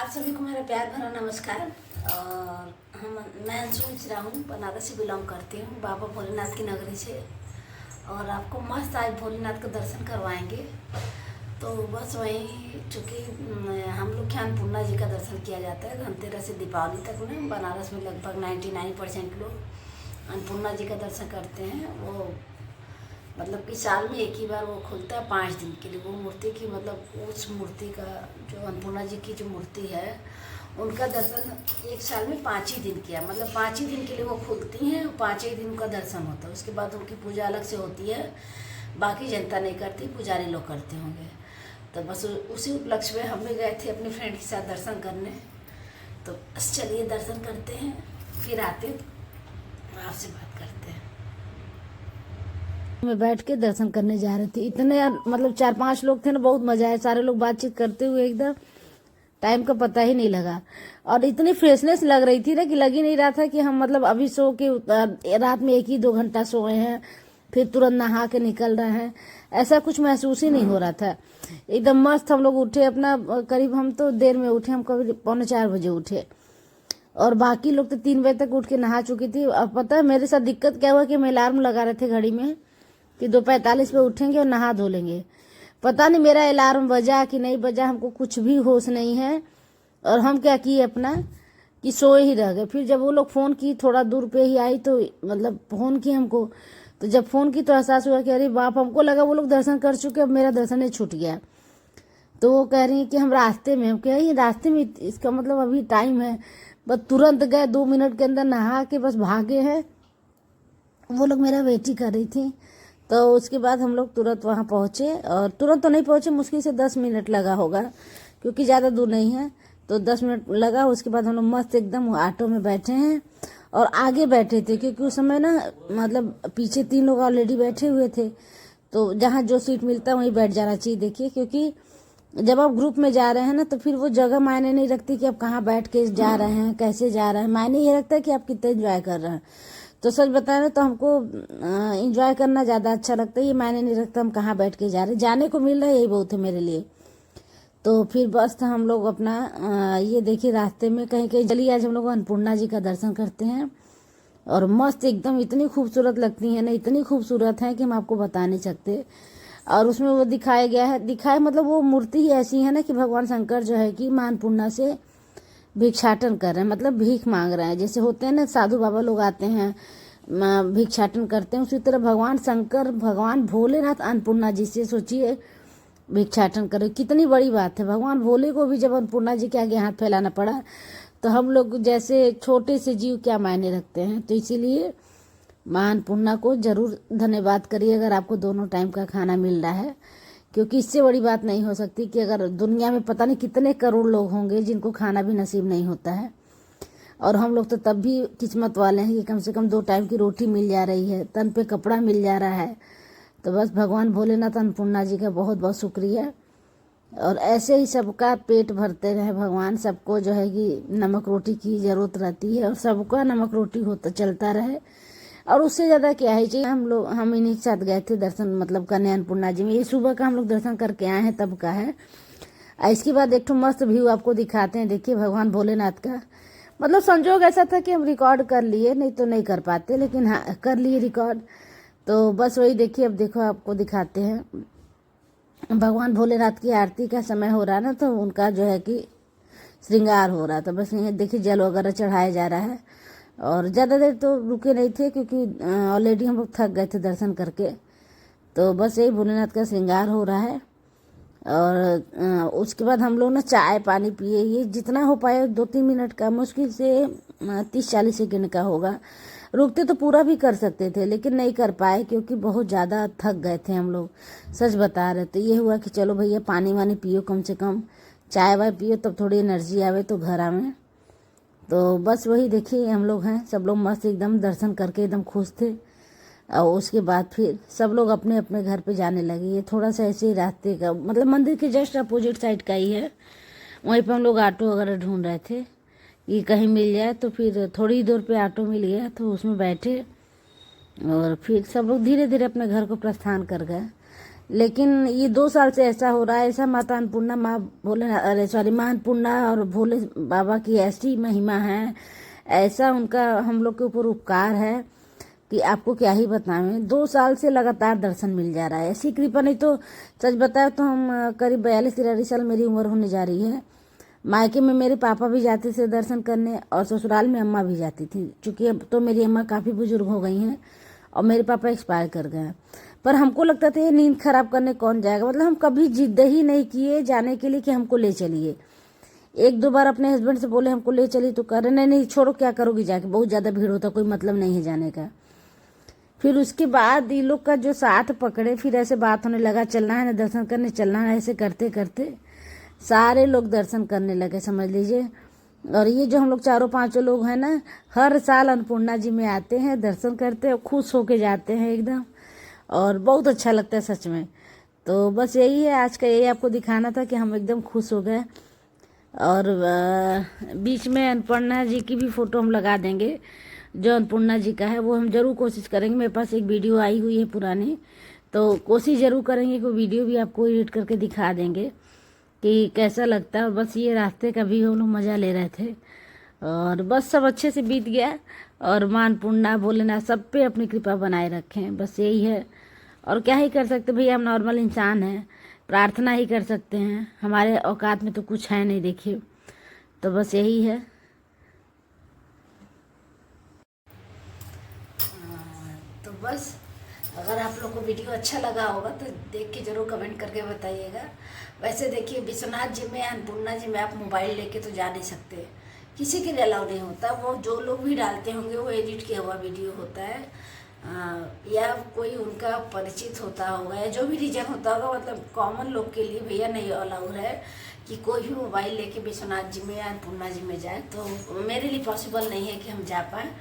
आप सभी को मेरा प्यार भरा नमस्कार। और मैं अंशु मिश्रा हूँ, बनारस से बिलोंग करती हूँ, बाबा भोलेनाथ की नगरी से। और आपको मस्त आज भोलेनाथ का दर्शन करवाएंगे। तो बस वहीं चूँकि हम लोग के अन्नपूर्णा जी का दर्शन किया जाता है धनतेरस से दीपावली तक में। बनारस में लगभग 99% लोग अन्नपूर्णा जी का दर्शन करते हैं। वो मतलब कि साल में एक ही बार वो खुलता है 5 दिन के लिए। वो मूर्ति की मतलब उस मूर्ति का जो अन्नपूर्णा जी की जो मूर्ति है उनका दर्शन एक साल में 5 ही दिन किया। मतलब 5 ही दिन के लिए वो खुलती हैं, 5 ही दिन उनका दर्शन होता है। उसके बाद उनकी पूजा अलग से होती है, बाकी जनता नहीं करती, पुजारी लोग करते होंगे। तो बस उसी उपलक्ष्य में हम भी गए थे अपनी फ्रेंड के साथ दर्शन करने। तो बस चलिए दर्शन करते हैं, फिर आते आपसे बात करते हैं। में बैठ के दर्शन करने जा रहे थे। इतने मतलब 4-5 लोग थे ना, बहुत मजा आया। सारे लोग बातचीत करते हुए एकदम टाइम का पता ही नहीं लगा। और इतनी फ्रेशनेस लग रही थी ना कि लग ही नहीं रहा था कि हम मतलब अभी सो के रात में 1 ही 2 घंटा सोए हैं, फिर तुरंत नहा के निकल रहे हैं। ऐसा कुछ महसूस ही नहीं हो रहा था। एकदम मस्त हम लोग उठे अपना, करीब हम तो देर में उठे, हम कभी 3:45 बजे उठे। और बाकी लोग तो 3 बजे तक उठ के नहा चुकी थी। अब पता है मेरे साथ दिक्कत क्या हुआ कि हम अलार्म लगा रहे थे घड़ी में कि 2:45 पे उठेंगे और नहा धो लेंगे। पता नहीं मेरा अलार्म बजा कि नहीं बजा, हमको कुछ भी होश नहीं है। और हम क्या किए अपना कि सोए ही रह गए। फिर जब वो लोग फ़ोन की, थोड़ा दूर पे ही आई तो मतलब फ़ोन की हमको, तो जब फ़ोन की तो एहसास हुआ कि अरे बाप, हमको लगा वो लोग दर्शन कर चुके, अब मेरा दर्शन ही छूट गया। तो वो कह रही है कि हम रास्ते में। हम कह ये रास्ते में, इसका मतलब अभी टाइम है। बस तुरंत गए, 2 मिनट के अंदर नहा के बस भागे हैं। वो लोग मेरा वेट ही कर रही थी। तो उसके बाद हम लोग तुरंत वहाँ पहुँचे। और तुरंत तो नहीं पहुँचे, मुश्किल से 10 मिनट लगा होगा, क्योंकि ज़्यादा दूर नहीं है। तो 10 मिनट लगा। उसके बाद हम लोग मस्त एकदम ऑटो में बैठे हैं और आगे बैठे थे, क्योंकि उस समय ना मतलब पीछे 3 लोग ऑलरेडी बैठे हुए थे। तो जहाँ जो सीट मिलता है वहीं बैठ जाना चाहिए। देखिए, क्योंकि जब आप ग्रुप में जा रहे हैं ना तो फिर वो जगह मायने नहीं रखती कि आप कहाँ बैठ के जा रहे हैं, कैसे जा रहे हैं। मायने ये रखता है कि आप कितने एंजॉय कर रहे हैं। तो सच बता रहे तो हमको एंजॉय करना ज़्यादा अच्छा लगता है। ये मायने नहीं रखता हम कहाँ बैठ के जा रहे हैं, जाने को मिल रहा है, यही बहुत है मेरे लिए। तो फिर बस हम लोग अपना ये देखिए रास्ते में कहीं कहीं चलिए आज हम लोग अन्नपूर्णा जी का दर्शन करते हैं। और मस्त एकदम इतनी खूबसूरत लगती हैं ना, इतनी खूबसूरत है कि हम आपको बता नहीं सकते। और उसमें वो दिखाया गया है, दिखाए मतलब वो मूर्ति ही ऐसी है ना कि भगवान शंकर जो है कि मां अन्नपूर्णा से भिक्षाटन कर रहे हैं, मतलब भीख मांग रहे हैं। जैसे होते हैं ना साधु बाबा लोग आते हैं भिक्षाटन करते हैं, उसी तरह भगवान शंकर, भगवान भोलेनाथ अन्नपूर्णा जी से सोचिए भिक्षाटन करे। कितनी बड़ी बात है। भगवान भोले को भी जब अन्नपूर्णा जी के आगे हाथ फैलाना पड़ा, तो हम लोग जैसे छोटे से जीव क्या मायने रखते हैं। तो इसीलिए मां अन्नपूर्णा को जरूर धन्यवाद करिए अगर आपको दोनों टाइम का खाना मिल रहा है, क्योंकि इससे बड़ी बात नहीं हो सकती कि अगर दुनिया में पता नहीं कितने करोड़ लोग होंगे जिनको खाना भी नसीब नहीं होता है। और हम लोग तो तब भी किस्मत वाले हैं कि कम से कम 2 टाइम की रोटी मिल जा रही है, तन पे कपड़ा मिल जा रहा है। तो बस भगवान भोलेनाथ अन्नपूर्णा जी का बहुत बहुत शुक्रिया। और ऐसे ही सबका पेट भरते रहे भगवान। सबको जो है कि नमक रोटी की ज़रूरत रहती है और सबका नमक रोटी होता चलता रहे। और उससे ज़्यादा क्या ही चाहिए। हम इन्हीं के साथ गए थे दर्शन मतलब करने अन्नपूर्णा जी में। ये सुबह का हम लोग दर्शन करके आए हैं, तब का है। इसके बाद एक मस्त व्यू आपको दिखाते हैं। देखिए भगवान भोलेनाथ का मतलब संजोग ऐसा था कि हम रिकॉर्ड कर लिए, नहीं तो नहीं कर पाते, लेकिन हाँ कर लिए रिकॉर्ड। तो बस वही देखिए, अब देखो आपको दिखाते हैं। भगवान भोलेनाथ की आरती का समय हो रहा है ना, तो उनका जो है कि श्रृंगार हो रहा था। बस ये देखिए जल वगैरह चढ़ाया जा रहा है। और ज़्यादा देर तो रुके नहीं थे, क्योंकि ऑलरेडी हम लोग थक गए थे दर्शन करके। तो बस यही भोलेनाथ का श्रृंगार हो रहा है। और उसके बाद हम लोग ना चाय पानी पिए। ये जितना हो पाए 2-3 मिनट का, मुश्किल से 30-40 सेकेंड का होगा। रुकते तो पूरा भी कर सकते थे, लेकिन नहीं कर पाए क्योंकि बहुत ज़्यादा थक गए थे हम लोग, सच बता रहे। तो ये हुआ कि चलो भैया पानी वानी पियो, कम से कम चाय वाय पियो, तब थोड़ी एनर्जी आवे तो घर आवे। तो बस वही देखिए हम लोग हैं, सब लोग मस्त एकदम दर्शन करके एकदम खुश थे। और उसके बाद फिर सब लोग अपने अपने घर पे जाने लगे। ये थोड़ा सा ऐसे ही रास्ते का मतलब मंदिर के जस्ट अपोजिट साइड का ही है। वहीं पे हम लोग ऑटो वगैरह ढूंढ रहे थे कि कहीं मिल जाए। तो फिर थोड़ी दूर पे ऑटो मिल गया, तो उसमें बैठे और फिर सब लोग धीरे धीरे अपने घर को प्रस्थान कर गए। लेकिन ये 2 साल से ऐसा हो रहा है। ऐसा माता अन्नपूर्णा माँ माँ अन्नपूर्णा और भोले बाबा की ऐसी महिमा है, ऐसा उनका हम लोग के ऊपर उपकार है कि आपको क्या ही बताएं। 2 साल से लगातार दर्शन मिल जा रहा है। ऐसी कृपा नहीं तो सच बताए तो हम करीब 42-43 साल मेरी उम्र होने जा रही है। मायके में मेरे पापा भी जाते थे दर्शन करने और ससुराल में अम्मा भी जाती थी। चूँकि अब तो मेरी अम्मा काफ़ी बुजुर्ग हो गई हैं और मेरे पापा एक्सपायर कर गए। पर हमको लगता था ये नींद खराब करने कौन जाएगा, मतलब हम कभी जिद ही नहीं किए जाने के लिए कि हमको ले चलिए। 1-2 बार अपने हस्बैंड से बोले हमको ले चलिए तो कह रहे नहीं नहीं छोड़ो, क्या करोगी जाके, बहुत ज़्यादा भीड़ होता, कोई मतलब नहीं है जाने का। फिर उसके बाद ये लोग का जो साथ पकड़े, फिर ऐसे बात होने लगा चलना है ना दर्शन करने चलना है। ऐसे करते करते सारे लोग दर्शन करने लगे, समझ लीजिए। और ये जो हम लोग 4-5 लोग हैं ना, हर साल अन्नपूर्णा जी में आते हैं, दर्शन करते हैं, खुश होके जाते हैं एकदम, और बहुत अच्छा लगता है सच में। तो बस यही है आज का, यही आपको दिखाना था कि हम एकदम खुश हो गए। और बीच में अन्नपूर्णा जी की भी फ़ोटो हम लगा देंगे, जो अन्नपूर्णा जी का है वो हम ज़रूर कोशिश करेंगे। मेरे पास एक वीडियो आई हुई है पुरानी, तो कोशिश ज़रूर करेंगे कि वीडियो भी आपको एडिट करके दिखा देंगे कि कैसा लगता है। और बस ये रास्ते का भी हम लोग मज़ा ले रहे थे और बस सब अच्छे से बीत गया। और माँ अन्नपूर्णा भोलेनाथ सब पे अपनी कृपा बनाए रखें, बस यही है। और क्या ही कर सकते भैया, हम नॉर्मल इंसान हैं, प्रार्थना ही कर सकते हैं, हमारे औकात में तो कुछ है नहीं देखिए। तो बस यही है। तो बस अगर आप लोग को वीडियो अच्छा लगा होगा तो देख के ज़रूर कमेंट करके बताइएगा। वैसे देखिए विश्वनाथ जी में, अन्नपूर्णा जी में आप मोबाइल लेके तो जा नहीं सकते, किसी के लिए अलाउ नहीं होता। वो जो लोग भी डालते होंगे वो एडिट किया हुआ वीडियो होता है, या कोई उनका परिचित होता होगा, या जो भी रीजन होता होगा, मतलब कॉमन लोग के लिए भैया नहीं अलाउ है कि कोई भी मोबाइल लेके विश्वनाथ जी में या अन्नपूर्णा जी में जाए। तो मेरे लिए पॉसिबल नहीं है कि हम जा पाएँ।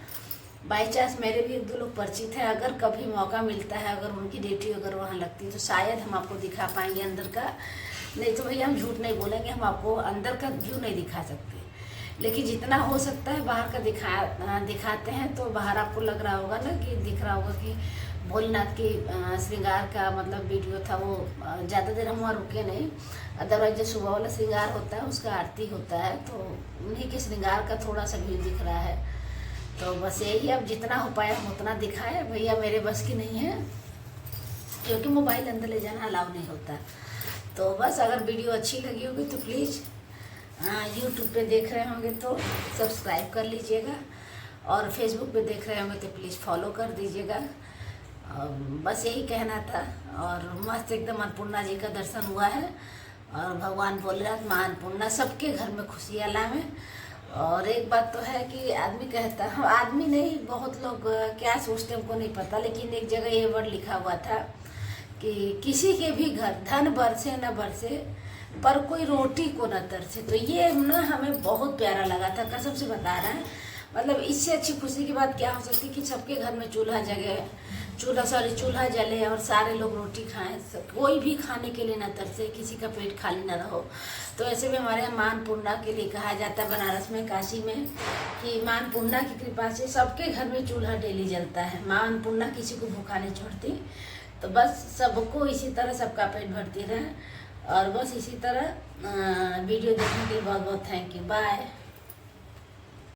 बाई चांस मेरे भी 1-2 लोग परिचित हैं, अगर कभी मौका मिलता है, अगर उनकी ड्यूटी अगर वहाँ लगती है तो शायद हम आपको दिखा पाएंगे अंदर का, नहीं तो भैया हम झूठ नहीं बोलेंगे, हम आपको अंदर का व्यू नहीं दिखा सकते। लेकिन जितना हो सकता है बाहर का दिखाते हैं। तो बाहर आपको लग रहा होगा ना कि दिख रहा होगा कि भोलेनाथ की श्रृंगार का मतलब वीडियो था वो। ज़्यादा देर हम वहाँ रुके नहीं, अदरवाइज जो सुबह वाला श्रृंगार होता है उसका आरती होता है, तो उन्हीं के श्रृंगार का थोड़ा सा व्यू दिख रहा है। तो बस यही, अब जितना हो पाए हम उतना दिखाए भैया, मेरे बस की नहीं है क्योंकि मोबाइल अंदर ले जाना अलाउ नहीं होता। तो बस अगर वीडियो अच्छी लगी होगी तो प्लीज़ यूट्यूब पे देख रहे होंगे तो सब्सक्राइब कर लीजिएगा, और फेसबुक पे देख रहे होंगे तो प्लीज़ फॉलो कर दीजिएगा। बस यही कहना था। और मस्त एकदम अन्नपूर्णा जी का दर्शन हुआ है, और भगवान भोलेनाथ माँ अन्नपूर्णा सबके घर में खुशियाँ लावे। और एक बात तो है कि आदमी कहता है, आदमी नहीं, बहुत लोग क्या सोचते हमको नहीं पता, लेकिन एक जगह ये वर्ड लिखा हुआ था कि किसी के भी घर धन बरसे न बरसे पर कोई रोटी को न तरसे। तो ये ना हमें बहुत प्यारा लगा था, कसम से बता रहे हैं। मतलब इससे अच्छी खुशी की बात क्या हो सकती कि सबके घर में चूल्हा जले और सारे लोग रोटी खाएं, कोई भी खाने के लिए ना तरसे, किसी का पेट खाली ना रहो। तो ऐसे भी हमारे यहाँ माँ अन्नपूर्णा के लिए कहा जाता है बनारस में, काशी में, कि माँ अन्नपूर्णा की कृपा से सबके घर में चूल्हा डेली जलता है। माँ अन्नपूर्णा किसी को भूखा नहीं छोड़ती। तो बस सबको इसी तरह सबका पेट भरती रहे। और बस इसी तरह वीडियो देखने के लिए बहुत बहुत थैंक यू, बाय।